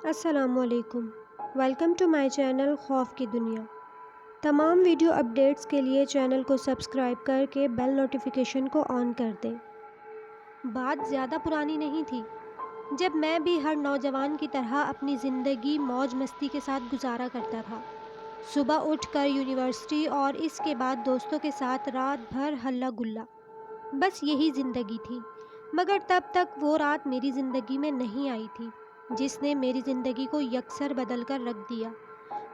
السلام علیکم۔ Welcome to my channel خوف کی دنیا۔ تمام ویڈیو اپڈیٹس کے لیے چینل کو سبسکرائب کر کے بیل نوٹیفیکیشن کو آن کر دیں۔ بات زیادہ پرانی نہیں تھی جب میں بھی ہر نوجوان کی طرح اپنی زندگی موج مستی کے ساتھ گزارا کرتا تھا۔ صبح اٹھ کر یونیورسٹی اور اس کے بعد دوستوں کے ساتھ رات بھر ہلا گلا، بس یہی زندگی تھی۔ مگر تب تک وہ رات میری زندگی میں نہیں آئی تھی جس نے میری زندگی کو یکسر بدل کر رکھ دیا۔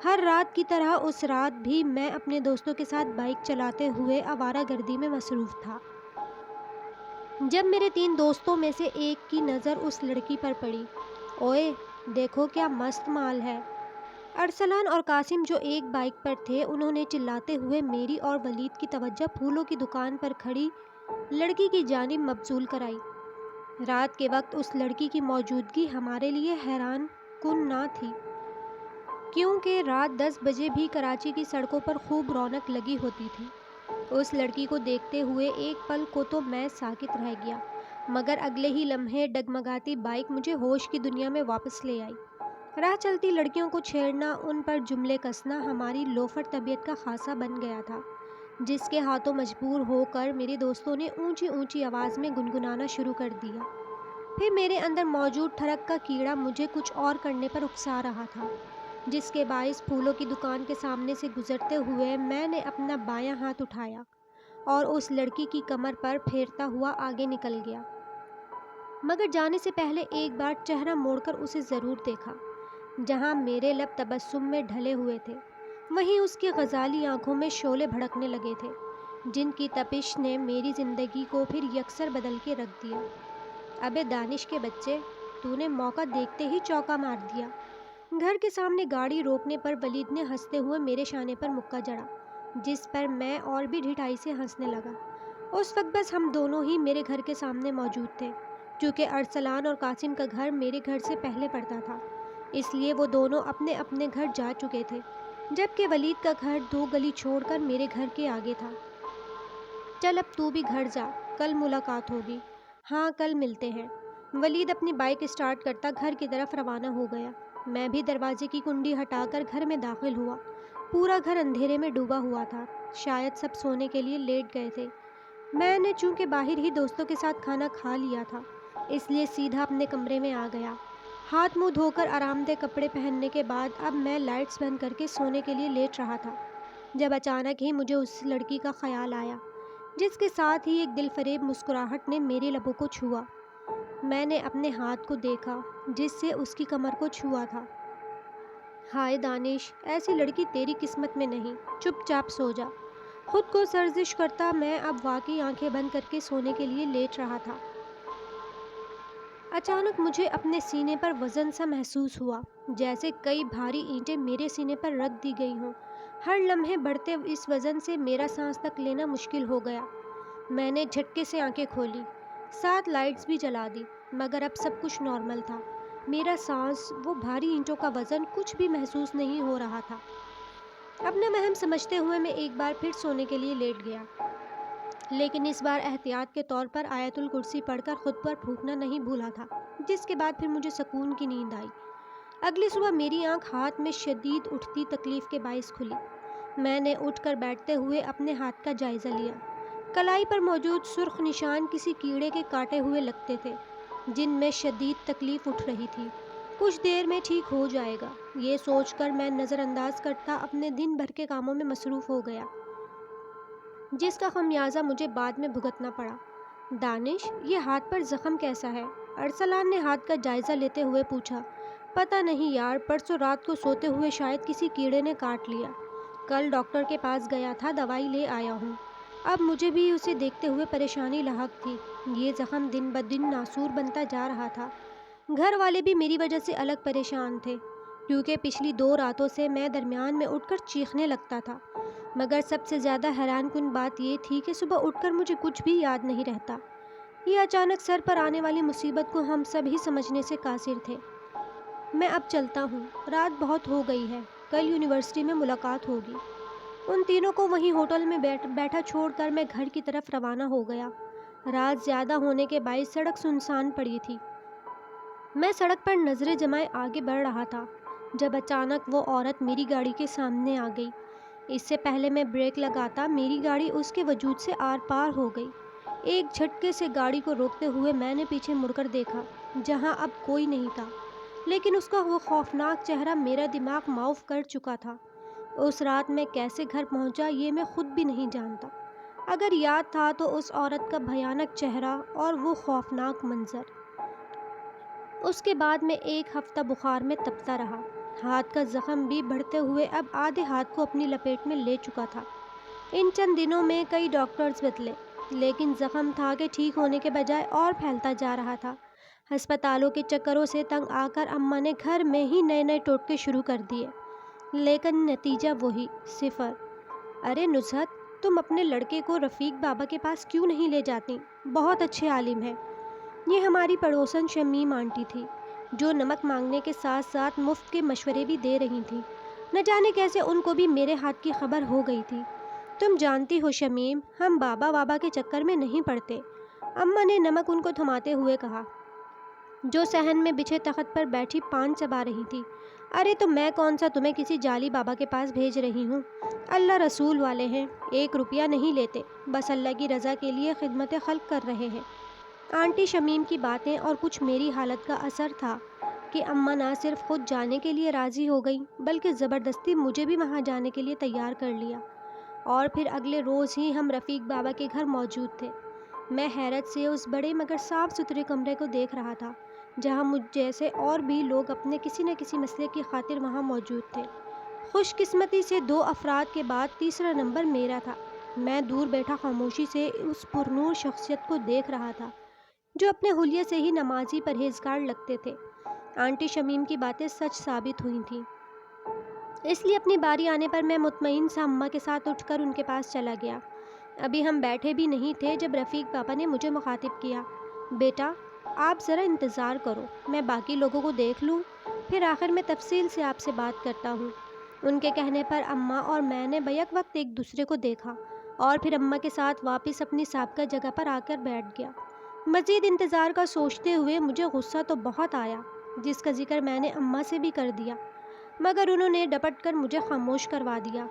ہر رات کی طرح اس رات بھی میں اپنے دوستوں کے ساتھ بائک چلاتے ہوئے آوارہ گردی میں مصروف تھا، جب میرے 3 دوستوں میں سے ایک کی نظر اس لڑکی پر پڑی۔ اوئے دیکھو کیا مست مال ہے! ارسلان اور قاسم جو ایک بائک پر تھے، انہوں نے چلاتے ہوئے میری اور ولید کی توجہ پھولوں کی دکان پر کھڑی لڑکی کی جانب مبذول کرائی۔ رات کے وقت اس لڑکی کی موجودگی ہمارے لیے حیران کن نہ تھی، کیونکہ رات 10 بجے بھی کراچی کی سڑکوں پر خوب رونق لگی ہوتی تھی۔ اس لڑکی کو دیکھتے ہوئے ایک پل کو تو میں ساکت رہ گیا، مگر اگلے ہی لمحے ڈگمگاتی بائک مجھے ہوش کی دنیا میں واپس لے آئی۔ راہ چلتی لڑکیوں کو چھیڑنا، ان پر جملے کسنا ہماری لوفر طبیعت کا خاصہ بن گیا تھا، جس کے ہاتھوں مجبور ہو کر میرے دوستوں نے اونچی اونچی آواز میں گنگنانا شروع کر دیا۔ پھر میرے اندر موجود ٹھڑک کا کیڑا مجھے کچھ اور کرنے پر اکسا رہا تھا، جس کے باعث پھولوں کی دکان کے سامنے سے گزرتے ہوئے میں نے اپنا بایاں ہاتھ اٹھایا اور اس لڑکی کی کمر پر پھیرتا ہوا آگے نکل گیا۔ مگر جانے سے پہلے ایک بار چہرہ موڑ کر اسے ضرور دیکھا۔ جہاں میرے لب تبسم میں ڈھلے ہوئے تھے، وہیں اس کی غزالی آنکھوں میں شعلے بھڑکنے لگے تھے، جن کی تپش نے میری زندگی کو پھر یکسر بدل کے رکھ دیا۔ ابے دانش کے بچے، تو نے موقع دیکھتے ہی چوکا مار دیا۔ گھر کے سامنے گاڑی روکنے پر ولید نے ہنستے ہوئے میرے شانے پر مکہ جڑا، جس پر میں اور بھی ڈھٹائی سے ہنسنے لگا۔ اس وقت بس ہم دونوں ہی میرے گھر کے سامنے موجود تھے، کیونکہ ارسلان اور قاسم کا گھر میرے گھر سے پہلے پڑتا تھا، اس لیے وہ دونوں اپنے اپنے گھر جا چکے تھے، جبکہ ولید کا گھر 2 گلی چھوڑ کر میرے گھر کے آگے تھا۔ چل اب تو بھی گھر جا، کل ملاقات ہوگی۔ ہاں کل ملتے ہیں۔ ولید اپنی بائک اسٹارٹ کرتا گھر کی طرف روانہ ہو گیا۔ میں بھی دروازے کی کنڈی ہٹا کر گھر میں داخل ہوا۔ پورا گھر اندھیرے میں ڈوبا ہوا تھا، شاید سب سونے کے لیے لیٹ گئے تھے۔ میں نے چونکہ باہر ہی دوستوں کے ساتھ کھانا کھا لیا تھا، اس لیے سیدھا اپنے کمرے میں آ گیا۔ ہاتھ منہ دھو کر آرام دہ کپڑے پہننے کے بعد اب میں لائٹس بند کر کے سونے کے لیے لیٹ رہا تھا، جب اچانک ہی مجھے اس لڑکی کا خیال آیا، جس کے ساتھ ہی ایک دل فریب مسکراہٹ نے میرے لبوں کو چھوا۔ میں نے اپنے ہاتھ کو دیکھا جس سے اس کی کمر کو چھوا تھا۔ ہائے دانش، ایسی لڑکی تیری قسمت میں نہیں، چپ چاپ سو جا۔ خود کو سرزنش کرتا میں اب واقعی آنکھیں بند کر کے سونے کے لیے لیٹ رہا تھا۔ اچانک مجھے اپنے سینے پر وزن سا محسوس ہوا، جیسے کئی بھاری اینٹیں میرے سینے پر رکھ دی گئی ہوں۔ ہر لمحے بڑھتے اس وزن سے میرا سانس تک لینا مشکل ہو گیا۔ میں نے جھٹکے سے آنکھیں کھولی، ساتھ لائٹس بھی جلا دی، مگر اب سب کچھ نارمل تھا۔ میرا سانس، وہ بھاری اینٹوں کا وزن، کچھ بھی محسوس نہیں ہو رہا تھا۔ اپنا وہم سمجھتے ہوئے میں ایک بار پھر سونے کے لیے لیٹ گیا، لیکن اس بار احتیاط کے طور پر آیت الکرسی پڑھ کر خود پر پھونکنا نہیں بھولا تھا، جس کے بعد پھر مجھے سکون کی نیند آئی۔ اگلی صبح میری آنکھ ہاتھ میں شدید اٹھتی تکلیف کے باعث کھلی۔ میں نے اٹھ کر بیٹھتے ہوئے اپنے ہاتھ کا جائزہ لیا۔ کلائی پر موجود سرخ نشان کسی کیڑے کے کاٹے ہوئے لگتے تھے، جن میں شدید تکلیف اٹھ رہی تھی۔ کچھ دیر میں ٹھیک ہو جائے گا، یہ سوچ کر میں نظر انداز کرتا اپنے دن بھر کے کاموں میں مصروف ہو گیا، جس کا خمیازہ مجھے بعد میں بھگتنا پڑا۔ دانش، یہ ہاتھ پر زخم کیسا ہے؟ ارسلان نے ہاتھ کا جائزہ لیتے ہوئے پوچھا۔ پتہ نہیں یار، پرسوں رات کو سوتے ہوئے شاید کسی کیڑے نے کاٹ لیا۔ کل ڈاکٹر کے پاس گیا تھا، دوائی لے آیا ہوں۔ اب مجھے بھی اسے دیکھتے ہوئے پریشانی لاحق تھی۔ یہ زخم دن بدن ناسور بنتا جا رہا تھا۔ گھر والے بھی میری وجہ سے الگ پریشان تھے، کیونکہ پچھلی 2 راتوں سے میں درمیان میں اٹھ کر چیخنے لگتا تھا۔ مگر سب سے زیادہ حیران کن بات یہ تھی کہ صبح اٹھ کر مجھے کچھ بھی یاد نہیں رہتا۔ یہ اچانک سر پر آنے والی مصیبت کو ہم سب ہی سمجھنے سے قاصر تھے۔ میں اب چلتا ہوں، رات بہت ہو گئی ہے، کل یونیورسٹی میں ملاقات ہوگی۔ ان تینوں کو وہیں ہوٹل میں بیٹھا چھوڑ کر میں گھر کی طرف روانہ ہو گیا۔ رات زیادہ ہونے کے باعث سڑک سنسان پڑی تھی۔ میں سڑک پر نظریں جمائے آگے بڑھ رہا تھا جب اچانک وہ عورت میری گاڑی کے سامنے آ گئی۔ اس سے پہلے میں بریک لگاتا میری گاڑی اس کے وجود سے آر پار ہو گئی۔ ایک جھٹکے سے گاڑی کو روکتے ہوئے میں نے پیچھے مڑ کر دیکھا جہاں اب کوئی نہیں تھا، لیکن اس کا وہ خوفناک چہرہ میرا دماغ معاف کر چکا تھا۔ اس رات میں کیسے گھر پہنچا یہ میں خود بھی نہیں جانتا۔ اگر یاد تھا تو اس عورت کا بھیانک چہرہ اور وہ خوفناک منظر۔ اس کے بعد میں ایک ہفتہ بخار میں تپتا رہا۔ ہاتھ کا زخم بھی بڑھتے ہوئے اب آدھے ہاتھ کو اپنی لپیٹ میں لے چکا تھا۔ ان چند دنوں میں کئی ڈاکٹرز بدلے، لیکن زخم تھا کہ ٹھیک ہونے کے بجائے اور پھیلتا جا رہا تھا۔ ہسپتالوں کے چکروں سے تنگ آ کر اماں نے گھر میں ہی نئے نئے ٹوٹکے شروع کر دیے، لیکن نتیجہ وہی، صفر۔ ارے نصحت، تم اپنے لڑکے کو رفیق بابا کے پاس کیوں نہیں لے جاتی؟ بہت اچھے عالم ہیں۔ یہ ہماری پڑوسن شمیم آنٹی تھی، جو نمک مانگنے کے ساتھ ساتھ مفت کے مشورے بھی دے رہی تھیں۔ نہ جانے کیسے ان کو بھی میرے ہاتھ کی خبر ہو گئی تھی۔ تم جانتی ہو شمیم، ہم بابا کے چکر میں نہیں پڑتے، اماں نے نمک ان کو تھماتے ہوئے کہا، جو صحن میں بچھے تخت پر بیٹھی پان چبا رہی تھی۔ ارے تو میں کون سا تمہیں کسی جعلی بابا کے پاس بھیج رہی ہوں؟ اللہ رسول والے ہیں، 1 روپیہ نہیں لیتے، بس اللہ کی رضا کے لیے خدمت خلق کر رہے ہیں۔ آنٹی شمیم کی باتیں اور کچھ میری حالت کا اثر تھا کہ اماں نہ صرف خود جانے کے لیے راضی ہو گئی، بلکہ زبردستی مجھے بھی وہاں جانے کے لیے تیار کر لیا۔ اور پھر اگلے روز ہی ہم رفیق بابا کے گھر موجود تھے۔ میں حیرت سے اس بڑے مگر صاف ستھرے کمرے کو دیکھ رہا تھا جہاں مجھ جیسے اور بھی لوگ اپنے کسی نہ کسی مسئلے کی خاطر وہاں موجود تھے۔ خوش قسمتی سے 2 افراد کے بعد تیسرا نمبر میرا تھا۔ میں دور بیٹھا خاموشی سے اس پرنور شخصیت کو دیکھ رہا تھا جو اپنے حلیے سے ہی نمازی پرہیزگار لگتے تھے۔ آنٹی شمیم کی باتیں سچ ثابت ہوئی تھیں، اس لیے اپنی باری آنے پر میں مطمئن سا اماں کے ساتھ اٹھ کر ان کے پاس چلا گیا۔ ابھی ہم بیٹھے بھی نہیں تھے جب رفیق بابا نے مجھے مخاطب کیا، بیٹا آپ ذرا انتظار کرو، میں باقی لوگوں کو دیکھ لوں، پھر آخر میں تفصیل سے آپ سے بات کرتا ہوں۔ ان کے کہنے پر اماں اور میں نے بیک وقت ایک دوسرے کو دیکھا اور پھر اماں کے ساتھ واپس اپنی سابقہ جگہ پر آ کر بیٹھ گیا۔ مزید انتظار کا سوچتے ہوئے مجھے غصہ تو بہت آیا، جس کا ذکر میں نے اماں سے بھی کر دیا، مگر انہوں نے ڈپٹ کر مجھے خاموش کروا دیا۔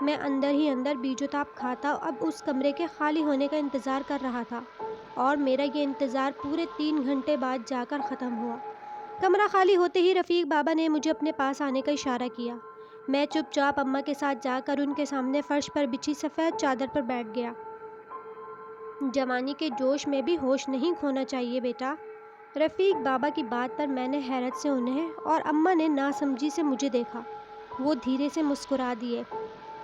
میں اندر ہی اندر بیج و تاب کھاتا اب اس کمرے کے خالی ہونے کا انتظار کر رہا تھا، اور میرا یہ انتظار پورے 3 گھنٹے بعد جا کر ختم ہوا۔ کمرہ خالی ہوتے ہی رفیق بابا نے مجھے اپنے پاس آنے کا اشارہ کیا۔ میں چپ چاپ اماں کے ساتھ جا کر ان کے سامنے فرش پر بچھی سفید چادر پر بیٹھ گیا۔ جوانی کے جوش میں بھی ہوش نہیں کھونا چاہیے بیٹا۔ رفیق بابا کی بات پر میں نے حیرت سے انہیں اور اماں نے ناسمجھی سے مجھے دیکھا۔ وہ دھیرے سے مسکرا دیے،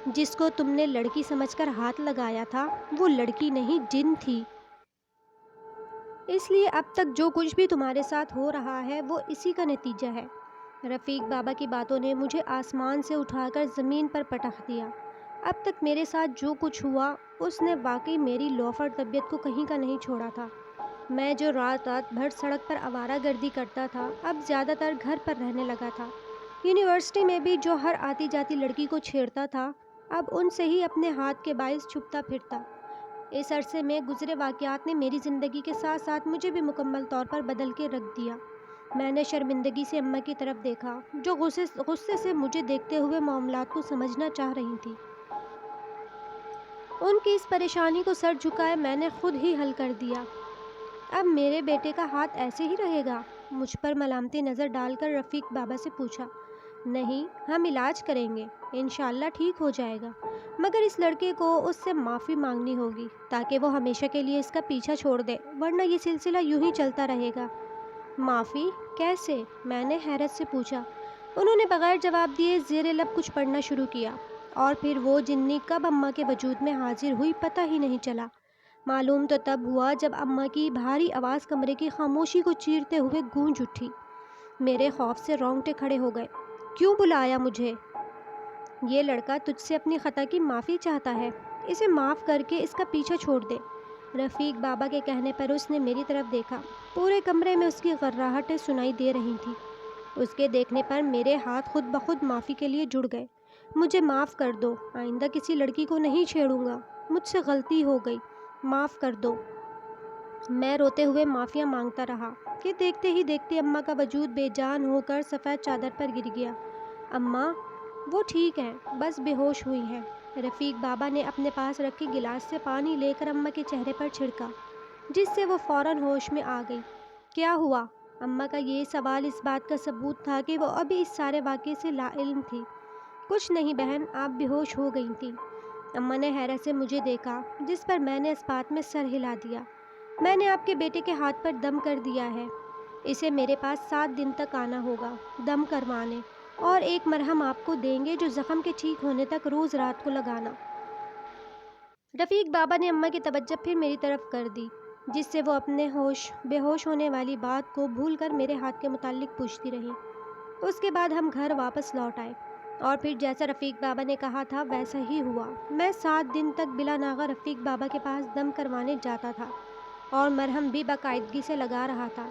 جس کو تم نے لڑکی سمجھ کر ہاتھ لگایا تھا وہ لڑکی نہیں جن تھی، اس لیے اب تک جو کچھ بھی تمہارے ساتھ ہو رہا ہے وہ اسی کا نتیجہ ہے۔ رفیق بابا کی باتوں نے مجھے آسمان سے اٹھا کر زمین پر پٹخ دیا۔ اب تک میرے ساتھ جو کچھ ہوا اس نے واقعی میری لوفر طبیعت کو کہیں کا نہیں چھوڑا تھا۔ میں جو رات بھر سڑک پر آوارہ گردی کرتا تھا اب زیادہ تر گھر پر رہنے لگا تھا۔ یونیورسٹی میں بھی جو ہر آتی جاتی لڑکی کو چھیڑتا تھا اب ان سے ہی اپنے ہاتھ کے باعث چھپتا پھرتا۔ اس عرصے میں گزرے واقعات نے میری زندگی کے ساتھ ساتھ مجھے بھی مکمل طور پر بدل کے رکھ دیا۔ میں نے شرمندگی سے اماں کی طرف دیکھا جو غصے سے مجھے دیکھتے ہوئے معاملات کو سمجھنا چاہ رہی تھی۔ ان کی اس پریشانی کو سر جھکائے میں نے خود ہی حل کر دیا۔ اب میرے بیٹے کا ہاتھ ایسے ہی رہے گا؟ مجھ پر ملامتی نظر ڈال کر رفیق بابا سے پوچھا۔ نہیں، ہم علاج کریں گے، انشاءاللہ ٹھیک ہو جائے گا، مگر اس لڑکے کو اس سے معافی مانگنی ہوگی تاکہ وہ ہمیشہ کے لیے اس کا پیچھا چھوڑ دے، ورنہ یہ سلسلہ یوں ہی چلتا رہے گا۔ معافی؟ کیسے؟ میں نے حیرت سے پوچھا۔ انہوں نے بغیر جواب دیے زیر لب کچھ پڑھنا شروع کیا، اور پھر وہ جنی کب اماں کے وجود میں حاضر ہوئی پتہ ہی نہیں چلا۔ معلوم تو تب ہوا جب اماں کی بھاری آواز کمرے کی خاموشی کو چیرتے ہوئے گونج اٹھی۔ میرے خوف سے رونگٹے کھڑے ہو گئے۔ کیوں بلایا مجھے؟ یہ لڑکا تجھ سے اپنی خطا کی معافی چاہتا ہے، اسے معاف کر کے اس کا پیچھا چھوڑ دے۔ رفیق بابا کے کہنے پر اس نے میری طرف دیکھا۔ پورے کمرے میں اس کی غرغراہٹیں سنائی دے رہی تھیں۔ اس کے دیکھنے پر میرے ہاتھ خود بخود معافی کے لیے جڑ گئے۔ مجھے معاف کر دو، آئندہ کسی لڑکی کو نہیں چھیڑوں گا، مجھ سے غلطی ہو گئی، معاف کر دو۔ میں روتے ہوئے معافیاں مانگتا رہا کہ دیکھتے ہی دیکھتے اماں کا وجود بے جان ہو کر سفید چادر پر گر گیا۔ اماں وہ ٹھیک ہیں، بس بے ہوش ہوئی ہیں۔ رفیق بابا نے اپنے پاس رکھے گلاس سے پانی لے کر اماں کے چہرے پر چھڑکا، جس سے وہ فوراً ہوش میں آ گئی۔ کیا ہوا؟ اماں کا یہ سوال اس بات کا ثبوت تھا کہ وہ ابھی اس سارے واقعے سے لا علم تھی۔ کچھ نہیں بہن، آپ بے ہوش ہو گئی تھیں۔ اماں نے حیرت سے مجھے دیکھا، جس پر میں نے اس بات میں سر ہلا دیا۔ میں نے آپ کے بیٹے کے ہاتھ پر دم کر دیا ہے۔ اسے میرے پاس 7 دن تک آنا ہوگا دم کروانے، اور ایک مرہم آپ کو دیں گے جو زخم کے ٹھیک ہونے تک روز رات کو لگانا۔ رفیق بابا نے اماں کی توجہ پھر میری طرف کر دی، جس سے وہ اپنے بے ہوش ہونے والی بات کو بھول کر میرے ہاتھ کے متعلق پوچھتی رہی۔ اس کے بعد ہم گھر واپس لوٹ آئے، اور پھر جیسا رفیق بابا نے کہا تھا ویسا ہی ہوا۔ میں 7 دن تک بلا ناغہ رفیق بابا کے پاس دم کروانے جاتا تھا، اور مرہم بھی باقاعدگی سے لگا رہا تھا۔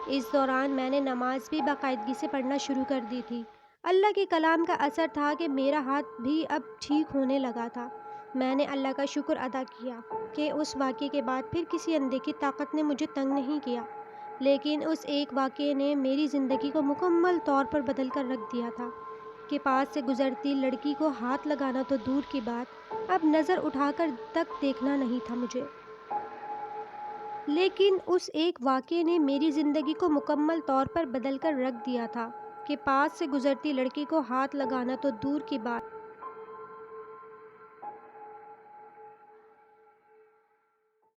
اس دوران میں نے نماز بھی باقاعدگی سے پڑھنا شروع کر دی تھی۔ اللہ کے کلام کا اثر تھا کہ میرا ہاتھ بھی اب ٹھیک ہونے لگا تھا۔ میں نے اللہ کا شکر ادا کیا کہ اس واقعے کے بعد پھر کسی اندیکھی طاقت نے مجھے تنگ نہیں کیا، لیکن اس ایک واقعے نے میری زندگی کو مکمل طور پر بدل کر رکھ دیا تھا کہ پاس سے گزرتی لڑکی کو ہاتھ لگانا تو دور کی بات، اب نظر اٹھا کر تک دیکھنا نہیں تھا مجھے۔ لیکن اس ایک واقعے نے میری زندگی کو مکمل طور پر بدل کر رکھ دیا تھا کہ پاس سے گزرتی لڑکی کو ہاتھ لگانا تو دور کی بات۔